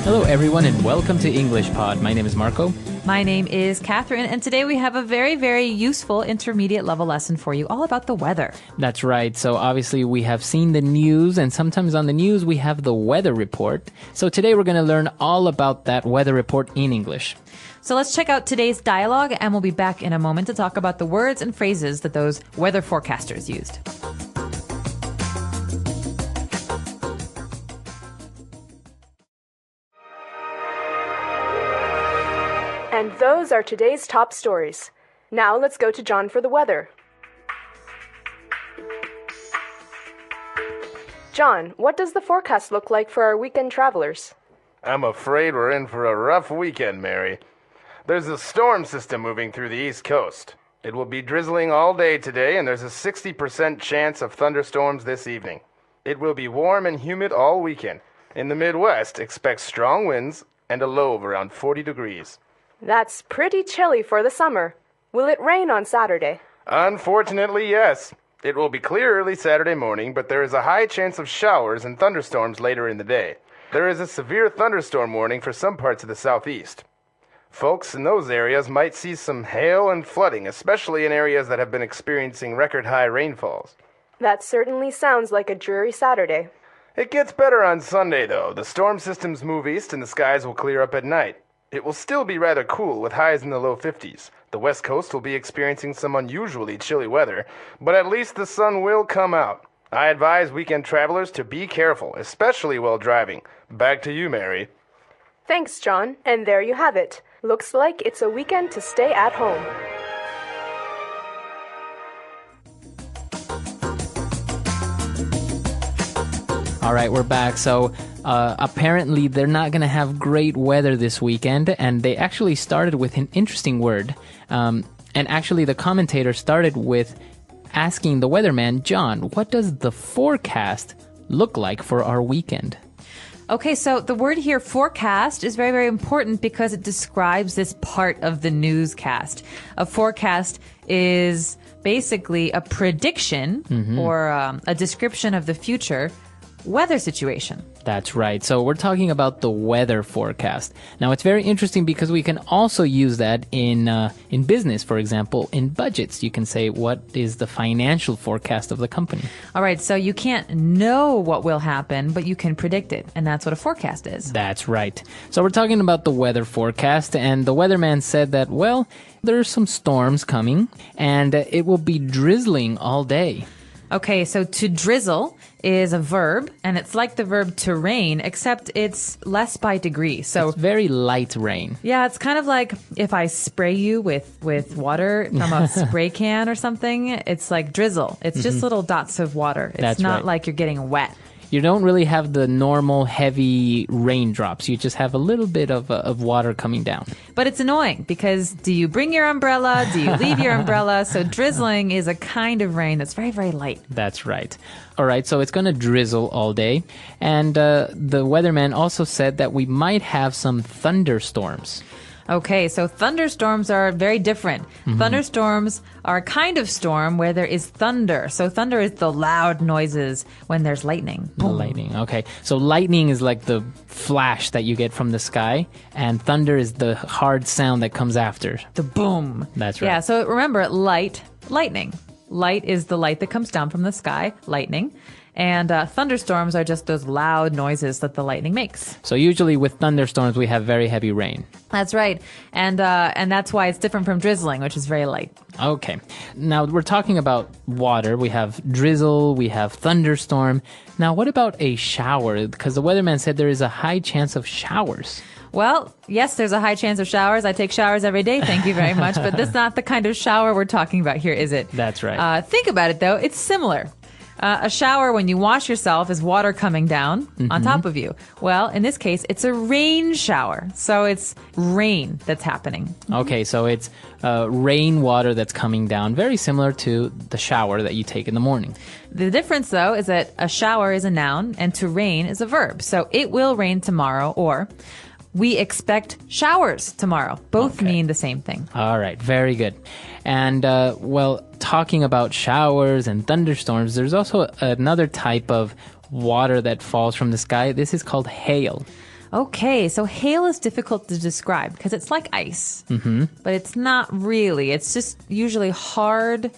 Hello, everyone, and welcome to English Pod. My name is Marco. My name is Catherine, and today we have a very, very useful intermediate level lesson for you all about the weather. That's right. So obviously we have seen the news, and sometimes on the news we have the weather report. So today we're going to learn all about that weather report in English. So let's check out today's dialogue, and we'll be back in a moment to talk about the words and phrases that those weather forecasters used. And those are today's top stories. Now let's go to John for the weather. John, what does the forecast look like for our weekend travelers? I'm afraid we're in for a rough weekend, Mary. There's a storm system moving through the East Coast. It will be drizzling all day today, and there's a 60% chance of thunderstorms this evening. It will be warm and humid all weekend. In the Midwest, expect strong winds and a low of around 40 degrees. That's pretty chilly for the summer. Will it rain on Saturday? Unfortunately, yes. It will be clear early Saturday morning, but there is a high chance of showers and thunderstorms later in the day. There is a severe thunderstorm warning for some parts of the southeast. Folks in those areas might see some hail and flooding, especially in areas that have been experiencing record-high rainfalls. That certainly sounds like a dreary Saturday. It gets better on Sunday, though. The storm systems move east and the skies will clear up at night. It will still be rather cool with highs in the low 50s. The west coast will be experiencing some unusually chilly weather, but at least the sun will come out. I advise weekend travelers to be careful, especially while driving. Back to you, Mary. Thanks, John. And there you have it. Looks like it's a weekend to stay at home. All right, we're back. So apparently they're not going to have great weather this weekend, and they actually started with an interesting word. And actually the commentator started with asking the weatherman, John, what does the forecast look like for our weekend? Okay, so the word here, forecast, is very, very important because it describes this part of the newscast. A forecast is basically a prediction or a description of the future weather situation. That's right. So we're talking about the weather forecast. Now, it's very interesting because we can also use that in business. For example, in budgets, you can say, what is the financial forecast of the company? All right. So you can't know what will happen, but you can predict it. And that's what a forecast is. That's right. So we're talking about the weather forecast. And the weatherman said that, well, there's some storms coming and it will be drizzling all day. Okay, so to drizzle is a verb, and it's like the verb to rain, except it's less by degree. So it's very light rain. Yeah, it's kind of like if I spray you with water from a spray can or something. It's like drizzle. It's just little dots of water. It's That's not right. like you're getting wet. You don't really have the normal heavy raindrops. You just have a little bit of water coming down. But it's annoying because do you bring your umbrella? Do you leave your umbrella? So drizzling is a kind of rain that's very, very light. That's right. All right, so it's going to drizzle all day. And the weatherman also said that we might have some thunderstorms. Okay, so thunderstorms are very different. Thunderstorms are a kind of storm where there is thunder. So thunder is the loud noises when there's lightning. The lightning, okay. So lightning is like the flash that you get from the sky, and thunder is the hard sound that comes after. The boom. That's right. Yeah, so remember, lightning. Light is the light that comes down from the sky, lightning. And thunderstorms are just those loud noises that the lightning makes. So usually with thunderstorms, we have very heavy rain. That's right. And that's why it's different from drizzling, which is very light. Okay. Now we're talking about water. We have drizzle, we have thunderstorm. Now what about a shower? Because the weatherman said there is a high chance of showers. Well, yes, there's a high chance of showers. I take showers every day. Thank you very much. But that's not the kind of shower we're talking about here, is it? That's right. Think about it, though. It's similar. A shower, when you wash yourself, is water coming down on top of you. Well, in this case, it's a rain shower. So it's rain that's happening. Okay, so it's rainwater that's coming down, very similar to the shower that you take in the morning. The difference, though, is that a shower is a noun and to rain is a verb. So it will rain tomorrow, or we expect showers tomorrow. Both mean the same thing. All right, very good. And, well, talking about showers and thunderstorms, there's also another type of water that falls from the sky. This is called hail. Okay, so hail is difficult to describe because it's like ice, but it's not really. It's just usually hard,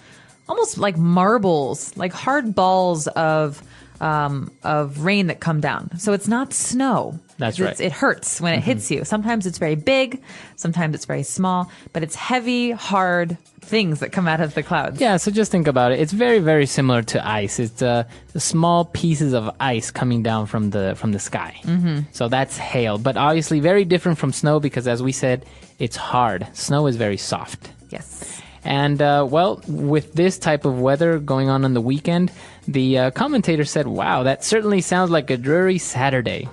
almost like marbles, like hard balls of rain that come down. So it's not snow. That's right. It hurts when it hits you. Sometimes it's very big, sometimes it's very small, but it's heavy, hard things that come out of the clouds. Yeah, so just think about it. It's very, very similar to ice. It's the small pieces of ice coming down from the sky. So that's hail. But obviously very different from snow because, as we said, it's hard. Snow is very soft. Yes. And, well, with this type of weather going on the weekend, the commentator said, wow, that certainly sounds like a dreary Saturday.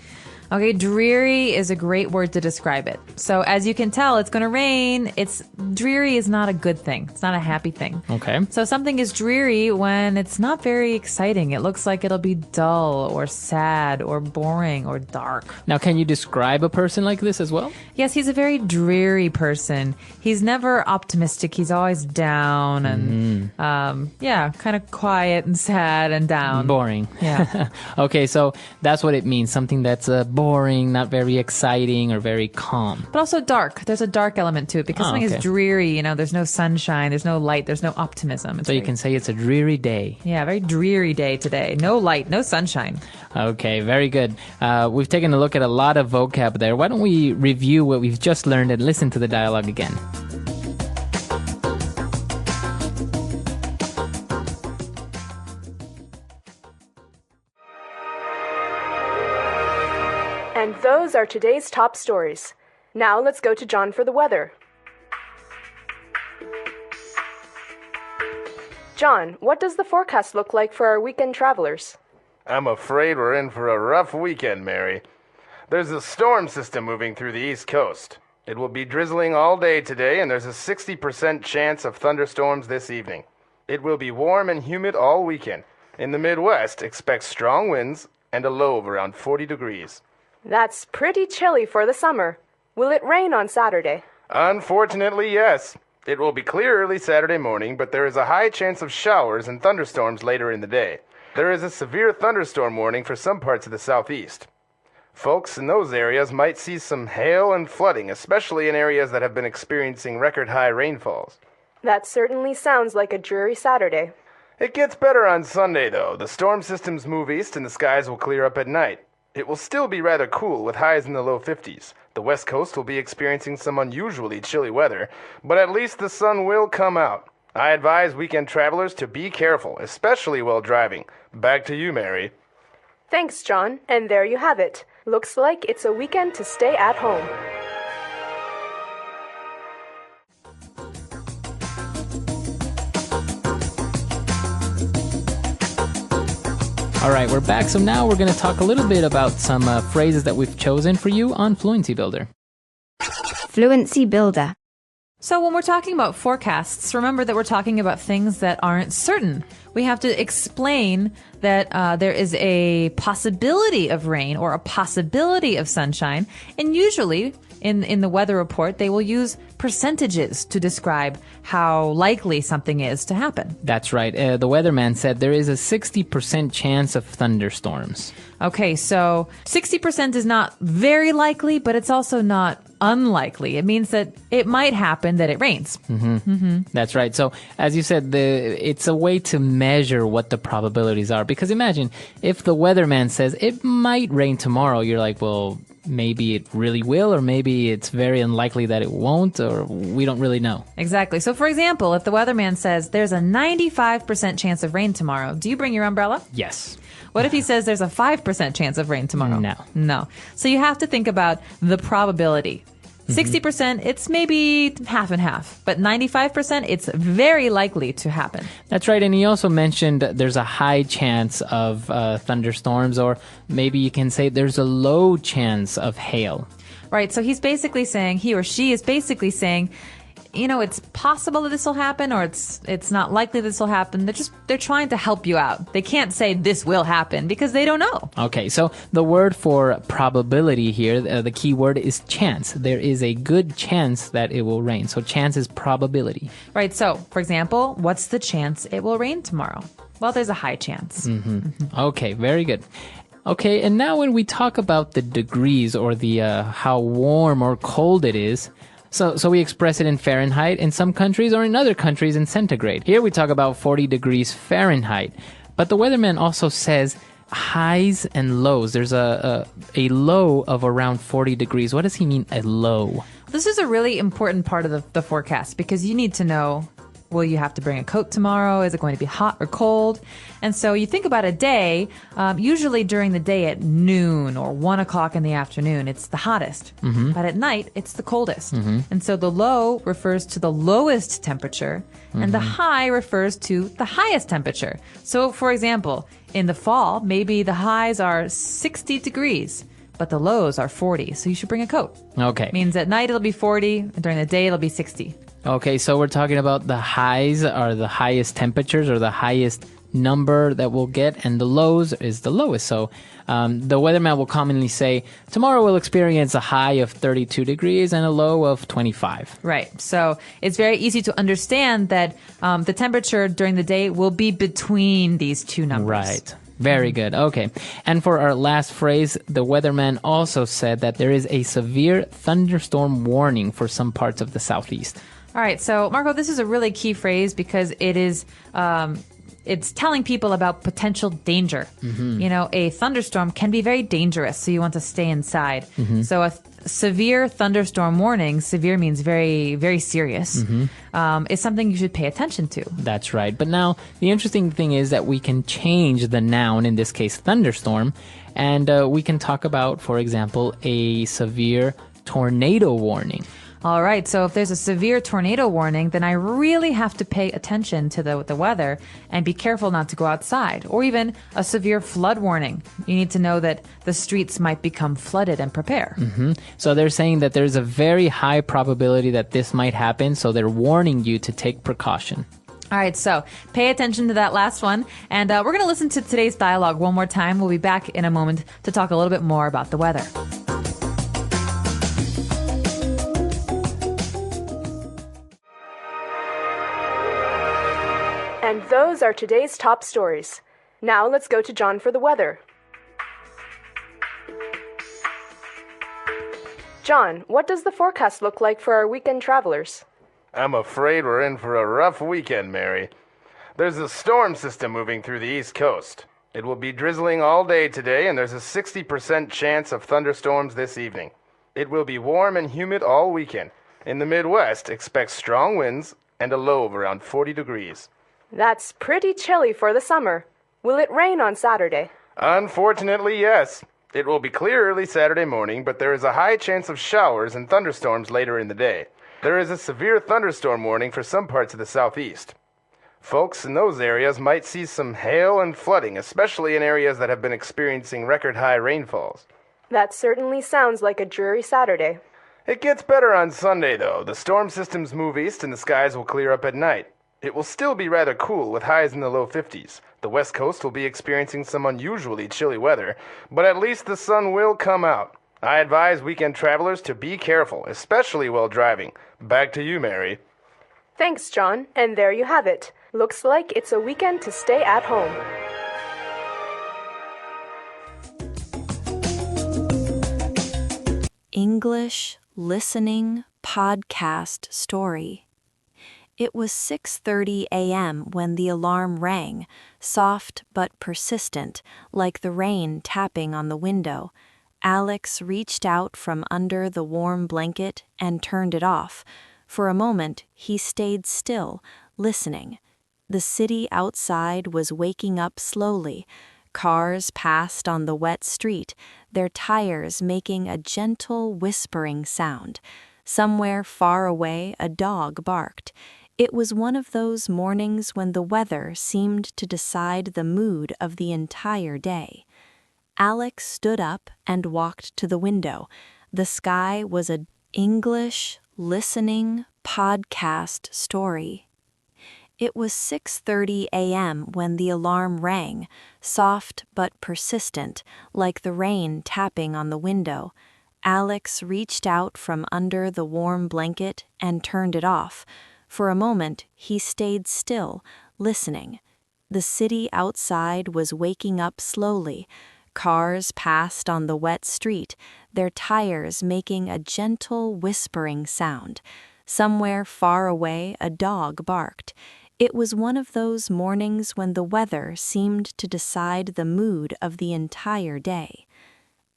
Okay, dreary is a great word to describe it. So as you can tell, it's going to rain. Dreary is not a good thing. It's not a happy thing. Okay. So something is dreary when it's not very exciting. It looks like it'll be dull or sad or boring or dark. Now, can you describe a person like this as well? Yes, he's a very dreary person. He's never optimistic. He's always down and, kind of quiet and sad and down. Boring. Yeah. Okay, so that's what it means. Something that's boring, not very exciting, or very calm. But also dark. There's a dark element to it because something is dreary. There's no sunshine, there's no light, there's no optimism. So you can say it's a dreary day. Yeah, very dreary day today. No light, no sunshine. Okay, very good. We've taken a look at a lot of vocab there. Why don't we review what we've just learned and listen to the dialogue again? And those are today's top stories. Now let's go to John for the weather. John, what does the forecast look like for our weekend travelers? I'm afraid we're in for a rough weekend, Mary. There's a storm system moving through the East Coast. It will be drizzling all day today, and there's a 60% chance of thunderstorms this evening. It will be warm and humid all weekend. In the Midwest, expect strong winds and a low of around 40 degrees. That's pretty chilly for the summer. Will it rain on Saturday? Unfortunately, yes. It will be clear early Saturday morning, but there is a high chance of showers and thunderstorms later in the day. There is a severe thunderstorm warning for some parts of the southeast. Folks in those areas might see some hail and flooding, especially in areas that have been experiencing record-high rainfalls. That certainly sounds like a dreary Saturday. It gets better on Sunday, though. The storm systems move east and the skies will clear up at night. It will still be rather cool with highs in the low 50s. The west coast will be experiencing some unusually chilly weather, but at least the sun will come out. I advise weekend travelers to be careful, especially while driving. Back to you, Mary. Thanks, John. And there you have it. Looks like it's a weekend to stay at home. All right, we're back. So now we're going to talk a little bit about some phrases that we've chosen for you on Fluency Builder. Fluency Builder. So when we're talking about forecasts, remember that we're talking about things that aren't certain. We have to explain that there is a possibility of rain or a possibility of sunshine. And usually in the weather report, they will use percentages to describe how likely something is to happen. That's right. The weatherman said there is a 60% chance of thunderstorms. Okay, so 60% is not very likely, but it's also not unlikely. It means that it might happen that it rains. That's right. So, as you said, it's a way to measure what the probabilities are. Because imagine if the weatherman says it might rain tomorrow, you're like, well, maybe it really will, or maybe it's very unlikely that it won't, or we don't really know. Exactly. So, for example, if the weatherman says there's a 95% chance of rain tomorrow, do you bring your umbrella? Yes. What if he says there's a 5% chance of rain tomorrow? No. So you have to think about the probability. 60%, it's maybe half and half. But 95%, it's very likely to happen. That's right. And he also mentioned there's a high chance of thunderstorms, or maybe you can say there's a low chance of hail. Right. So he's basically saying, he or she is basically saying, it's possible that this will happen, or it's not likely this will happen. They're trying to help you out. They can't say this will happen because they don't know. Okay, so the word for probability here, the key word is chance. There is a good chance that it will rain. So chance is probability. Right. So, for example, what's the chance it will rain tomorrow? Well, there's a high chance. Okay, very good. Okay, and now when we talk about the degrees or the how warm or cold it is, so we express it in Fahrenheit in some countries or in other countries in centigrade. Here we talk about 40 degrees Fahrenheit. But the weatherman also says highs and lows. There's a low of around 40 degrees. What does he mean, a low? This is a really important part of the forecast because you need to know, will you have to bring a coat tomorrow? Is it going to be hot or cold? And so you think about a day, usually during the day at noon or 1 o'clock in the afternoon, it's the hottest. But at night, it's the coldest. And so the low refers to the lowest temperature and the high refers to the highest temperature. So for example, in the fall, maybe the highs are 60 degrees. But the lows are 40, so you should bring a coat. Okay. Means at night it'll be 40, and during the day it'll be 60. Okay, so we're talking about the highs are the highest temperatures or the highest number that we'll get, and the lows is the lowest. So the weatherman will commonly say, tomorrow we'll experience a high of 32 degrees and a low of 25. Right. So it's very easy to understand that the temperature during the day will be between these two numbers. Right. Very good. Okay. And for our last phrase, the weatherman also said that there is a severe thunderstorm warning for some parts of the southeast. All right. So, Marco, this is a really key phrase because it is it's telling people about potential danger. You know, a thunderstorm can be very dangerous, so you want to stay inside. So a severe thunderstorm warning, severe means very, very serious, is something you should pay attention to. That's right. But now, the interesting thing is that we can change the noun, in this case, thunderstorm, and we can talk about, for example, a severe tornado warning. All right, so if there's a severe tornado warning, then I really have to pay attention to the weather and be careful not to go outside. Or even a severe flood warning. You need to know that the streets might become flooded and prepare. So they're saying that there's a very high probability that this might happen, so they're warning you to take precaution. All right, so pay attention to that last one. And we're going to listen to today's dialogue one more time. We'll be back in a moment to talk a little bit more about the weather. And those are today's top stories. Now let's go to John for the weather. John, what does the forecast look like for our weekend travelers? I'm afraid we're in for a rough weekend, Mary. There's a storm system moving through the East Coast. It will be drizzling all day today, and there's a 60% chance of thunderstorms this evening. It will be warm and humid all weekend. In the Midwest, expect strong winds and a low of around 40 degrees. That's pretty chilly for the summer. Will it rain on Saturday? Unfortunately, yes. It will be clear early Saturday morning, but there is a high chance of showers and thunderstorms later in the day. There is a severe thunderstorm warning for some parts of the southeast. Folks in those areas might see some hail and flooding, especially in areas that have been experiencing record-high rainfalls. That certainly sounds like a dreary Saturday. It gets better on Sunday, though. The storm systems move east and the skies will clear up at night. It will still be rather cool with highs in the low 50s. The west coast will be experiencing some unusually chilly weather, but at least the sun will come out. I advise weekend travelers to be careful, especially while driving. Back to you, Mary. Thanks, John. And there you have it. Looks like it's a weekend to stay at home. English Listening Podcast Story. It was 6:30 a.m. when the alarm rang, soft but persistent, like the rain tapping on the window. Alex reached out from under the warm blanket and turned it off. For a moment, he stayed still, listening. The city outside was waking up slowly. Cars passed on the wet street, their tires making a gentle whispering sound. Somewhere far away, a dog barked. It was one of those mornings when the weather seemed to decide the mood of the entire day. Alex stood up and walked to the window. The sky was an English Listening Podcast Story. It was 6:30 a.m. when the alarm rang, soft but persistent, like the rain tapping on the window. Alex reached out from under the warm blanket and turned it off. For a moment, he stayed still, listening. The city outside was waking up slowly. Cars passed on the wet street, their tires making a gentle whispering sound. Somewhere far away, a dog barked. It was one of those mornings when the weather seemed to decide the mood of the entire day.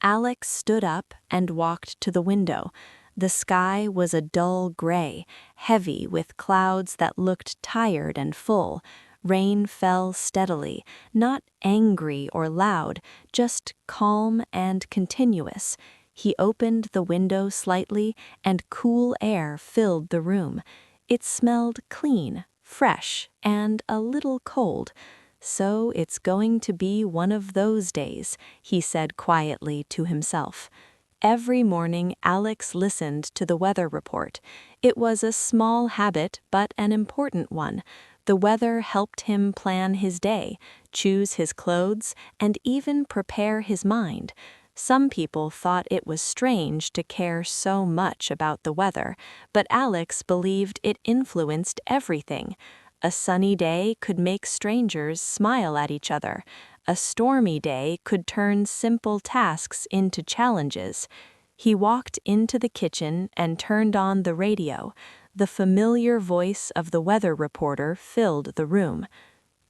Alex stood up and walked to the window. The sky was a dull gray, heavy with clouds that looked tired and full. Rain fell steadily, not angry or loud, just calm and continuous. He opened the window slightly, and cool air filled the room. It smelled clean, fresh, and a little cold. "So it's going to be one of those days," he said quietly to himself. Every morning, Alex listened to the weather report. It was a small habit, but an important one. The weather helped him plan his day, choose his clothes, and even prepare his mind. Some people thought it was strange to care so much about the weather, but Alex believed it influenced everything. A sunny day could make strangers smile at each other. A stormy day could turn simple tasks into challenges. He walked into the kitchen and turned on the radio. The familiar voice of the weather reporter filled the room.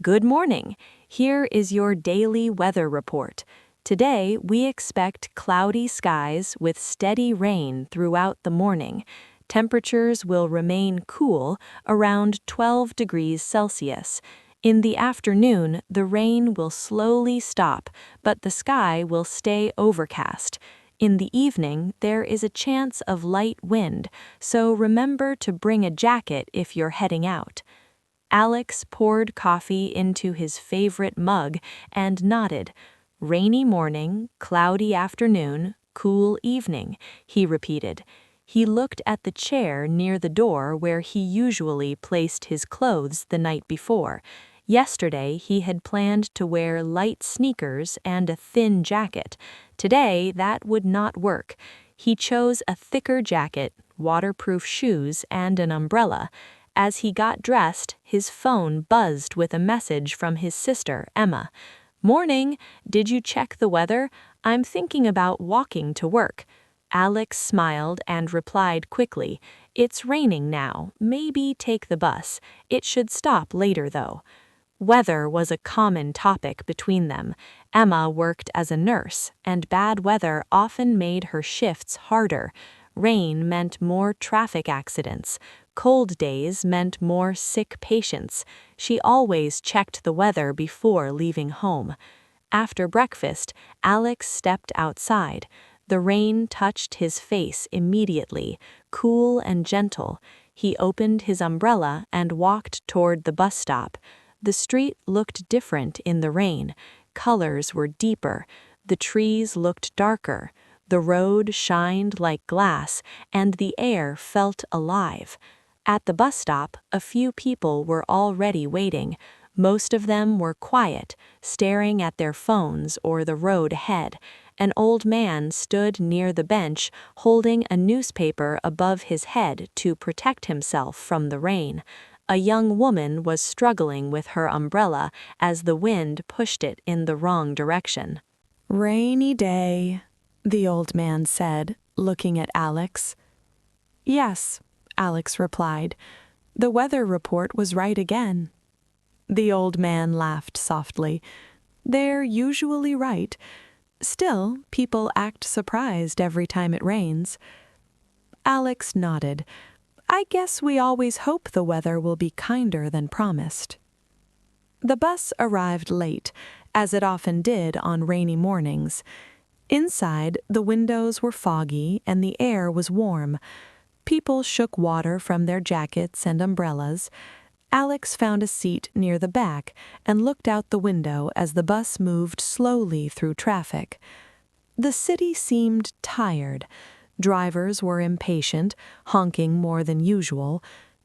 "Good morning. Here is your daily weather report. Today, we expect cloudy skies with steady rain throughout the morning. Temperatures will remain cool, around 12 degrees Celsius. In the afternoon, the rain will slowly stop, but the sky will stay overcast. In the evening, there is a chance of light wind, so remember to bring a jacket if you're heading out." Alex poured coffee into his favorite mug and nodded. "Rainy morning, cloudy afternoon, cool evening," he repeated. He looked at the chair near the door where he usually placed his clothes the night before. Yesterday, he had planned to wear light sneakers and a thin jacket. Today, that would not work. He chose a thicker jacket, waterproof shoes, and an umbrella. As he got dressed, his phone buzzed with a message from his sister, Emma. "Morning! Did you check the weather? I'm thinking about walking to work." Alex smiled and replied quickly, "It's raining now. Maybe take the bus. It should stop later, though." Weather was a common topic between them. Emma worked as a nurse, and bad weather often made her shifts harder. Rain meant more traffic accidents. Cold days meant more sick patients. She always checked the weather before leaving home. After breakfast, Alex stepped outside. The rain touched his face immediately, cool and gentle. He opened his umbrella and walked toward the bus stop. The street looked different in the rain. Colors were deeper. The trees looked darker. The road shined like glass, and the air felt alive. At the bus stop, a few people were already waiting. Most of them were quiet, staring at their phones or the road ahead. An old man stood near the bench, holding a newspaper above his head to protect himself from the rain. A young woman was struggling with her umbrella as the wind pushed it in the wrong direction. "Rainy day," the old man said, looking at Alex. "Yes," Alex replied. "The weather report was right again." The old man laughed softly. "They're usually right. Still, people act surprised every time it rains." Alex nodded. "I guess we always hope the weather will be kinder than promised." The bus arrived late, as it often did on rainy mornings. Inside, the windows were foggy and the air was warm. People shook water from their jackets and umbrellas. Alex found a seat near the back and looked out the window as the bus moved slowly through traffic. The city seemed tired. Drivers were impatient, honking more than usual.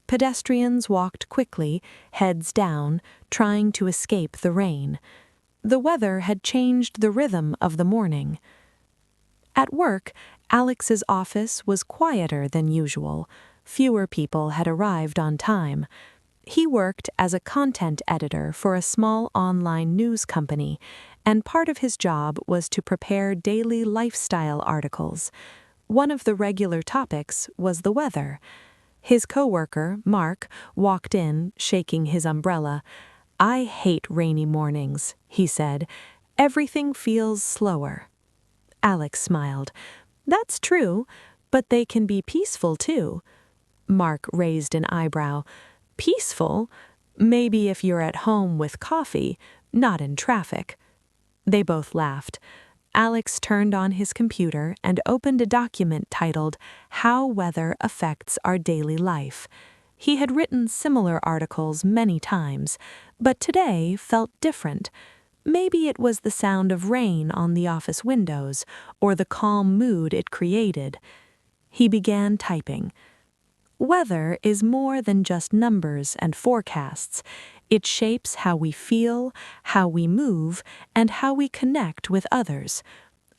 Pedestrians walked quickly, heads down, trying to escape the rain. The weather had changed the rhythm of the morning. At work, Alex's office was quieter than usual. Fewer people had arrived on time. He worked as a content editor for a small online news company, and part of his job was to prepare daily lifestyle articles. One of the regular topics was the weather. His coworker, Mark, walked in, shaking his umbrella. "I hate rainy mornings," he said. "Everything feels slower." Alex smiled. "That's true, but they can be peaceful too." Mark raised an eyebrow. "Peaceful? Maybe if you're at home with coffee, not in traffic." They both laughed. Alex turned on his computer and opened a document titled "How Weather Affects Our Daily Life." He had written similar articles many times, but today felt different. Maybe it was the sound of rain on the office windows, or the calm mood it created. He began typing. Weather is more than just numbers and forecasts. It shapes how we feel, how we move, and how we connect with others.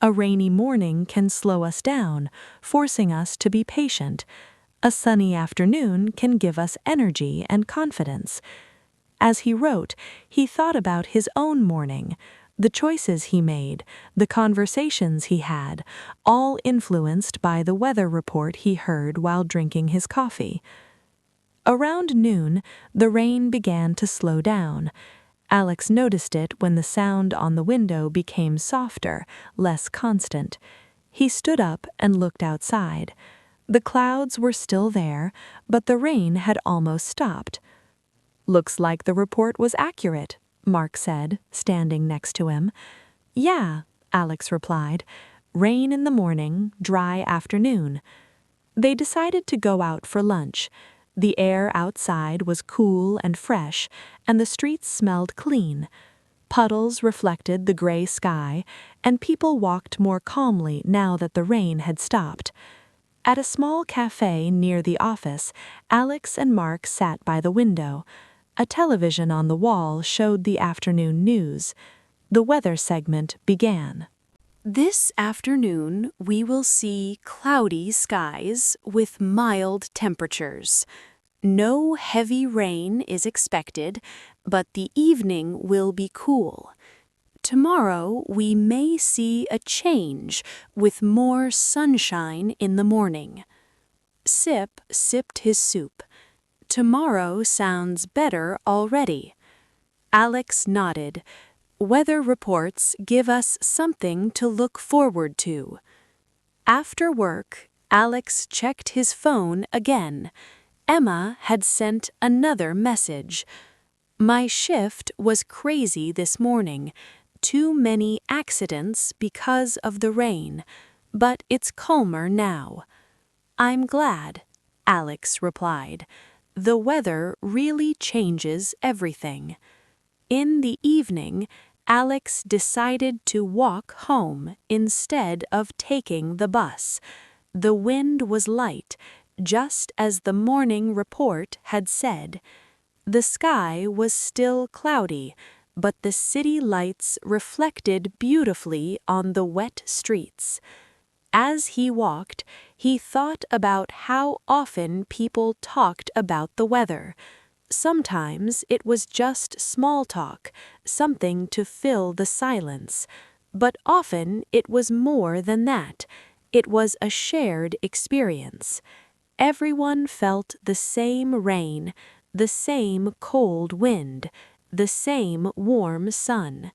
A rainy morning can slow us down, forcing us to be patient. A sunny afternoon can give us energy and confidence. As he wrote, he thought about his own morning, the choices he made, the conversations he had, all influenced by the weather report he heard while drinking his coffee. Around noon, the rain began to slow down. Alex noticed it when the sound on the window became softer, less constant. He stood up and looked outside. The clouds were still there, but the rain had almost stopped. "Looks like the report was accurate," Mark said, standing next to him. "Yeah," Alex replied. "Rain in the morning, dry afternoon." They decided to go out for lunch. The air outside was cool and fresh, and the streets smelled clean. Puddles reflected the gray sky, and people walked more calmly now that the rain had stopped. At a small cafe near the office, Alex and Mark sat by the window. A television on the wall showed the afternoon news. The weather segment began. This afternoon, we will see cloudy skies with mild temperatures. No heavy rain is expected, but the evening will be cool. Tomorrow, we may see a change with more sunshine in the morning. Sip sipped his soup. Tomorrow sounds better already. Alex nodded. Weather reports give us something to look forward to. After work, Alex checked his phone again. Emma had sent another message. "My shift was crazy this morning. Too many accidents because of the rain, but it's calmer now." "I'm glad," Alex replied. "The weather really changes everything." In the evening, Alex decided to walk home instead of taking the bus. The wind was light, just as the morning report had said. The sky was still cloudy, but the city lights reflected beautifully on the wet streets. As he walked, he thought about how often people talked about the weather. Sometimes it was just small talk, something to fill the silence. But often it was more than that. It was a shared experience. Everyone felt the same rain, the same cold wind, the same warm sun.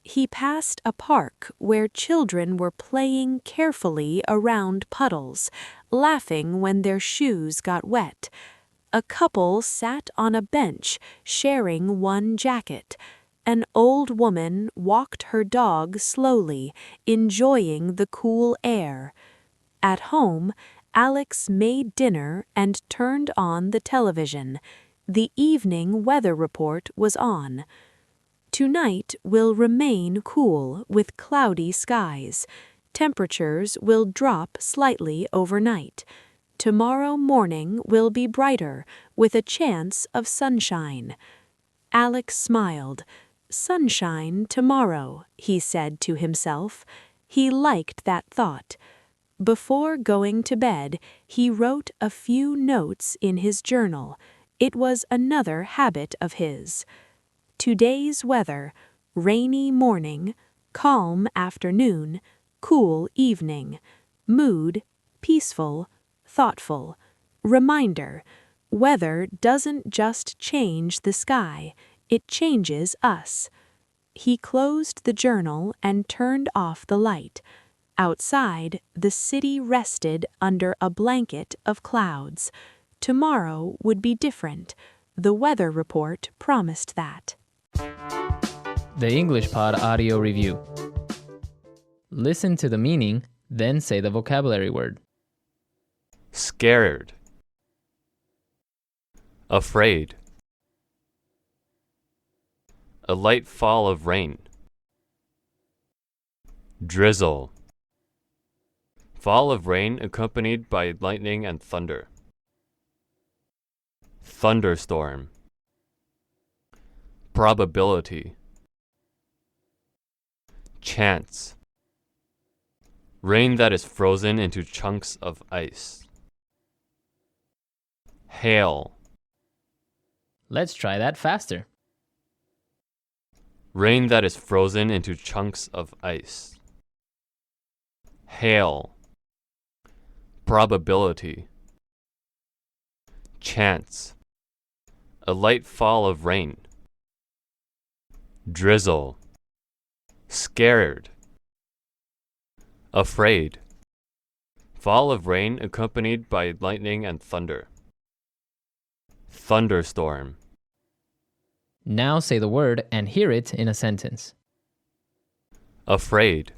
He passed a park where children were playing carefully around puddles, laughing when their shoes got wet. A couple sat on a bench, sharing one jacket. An old woman walked her dog slowly, enjoying the cool air. At home, Alex made dinner and turned on the television. The evening weather report was on. Tonight will remain cool with cloudy skies. Temperatures will drop slightly overnight. Tomorrow morning will be brighter, with a chance of sunshine. Alex smiled. "Sunshine tomorrow," he said to himself. He liked that thought. Before going to bed, he wrote a few notes in his journal. It was another habit of his. Today's weather: rainy morning, calm afternoon, cool evening. Mood: peaceful, thoughtful. Reminder: weather doesn't just change the sky, it changes us. He closed the journal and turned off the light. Outside, the city rested under a blanket of clouds. Tomorrow would be different. The weather report promised that. The English Pod Audio Review. Listen to the meaning, then say the vocabulary word. Scared. Afraid. A light fall of rain. Drizzle. Fall of rain accompanied by lightning and thunder. Thunderstorm. Probability. Chance. Rain that is frozen into chunks of ice. Hail. Let's try that faster. Rain that is frozen into chunks of ice. Hail. Probability. Chance. A light fall of rain. Drizzle. Scared. Afraid. Fall of rain accompanied by lightning and thunder. Thunderstorm. Now say the word and hear it in a sentence. Afraid.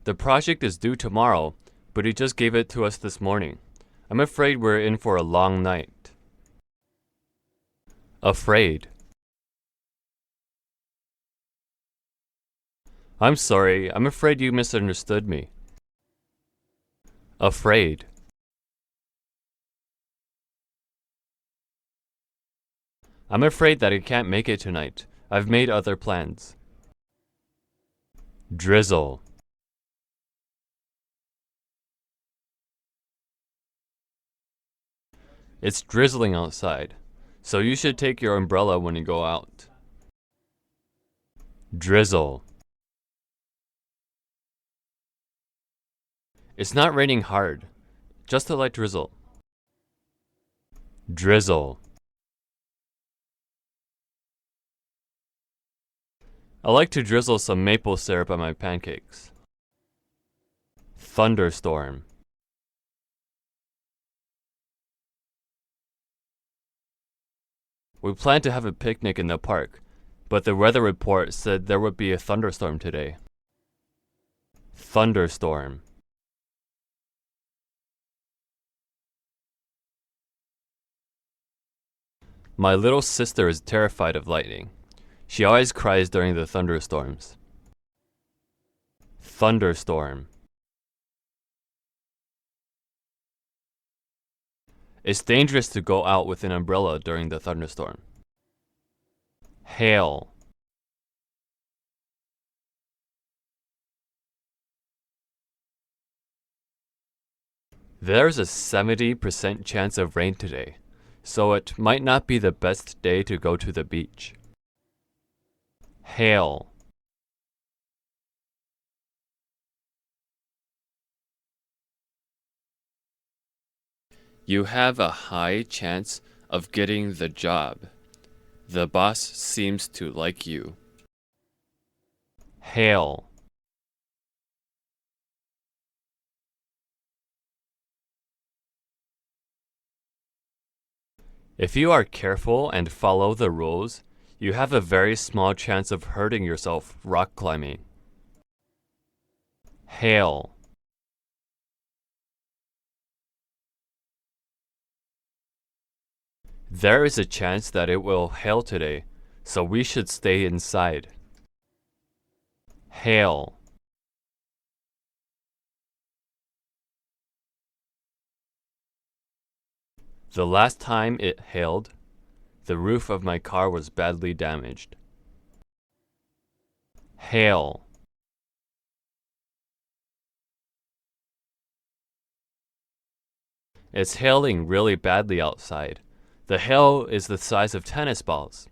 The project is due tomorrow, but he just gave it to us this morning. I'm afraid we're in for a long night. Afraid. I'm sorry, I'm afraid you misunderstood me. Afraid. I'm afraid that I can't make it tonight. I've made other plans. Drizzle. It's drizzling outside, so you should take your umbrella when you go out. Drizzle. It's not raining hard, just a light drizzle. Drizzle. I like to drizzle some maple syrup on my pancakes. Thunderstorm. We planned to have a picnic in the park, but the weather report said there would be a thunderstorm today. Thunderstorm. My little sister is terrified of lightning. She always cries during the thunderstorms. Thunderstorm. It's dangerous to go out with an umbrella during the thunderstorm. Hail. There's a 70% chance of rain today, so it might not be the best day to go to the beach. Hail. You have a high chance of getting the job. The boss seems to like you. Hail. If you are careful and follow the rules, you have a very small chance of hurting yourself rock climbing. Hail. There is a chance that it will hail today, so we should stay inside. Hail. The last time it hailed, the roof of my car was badly damaged. Hail. It's hailing really badly outside. The hail is the size of tennis balls.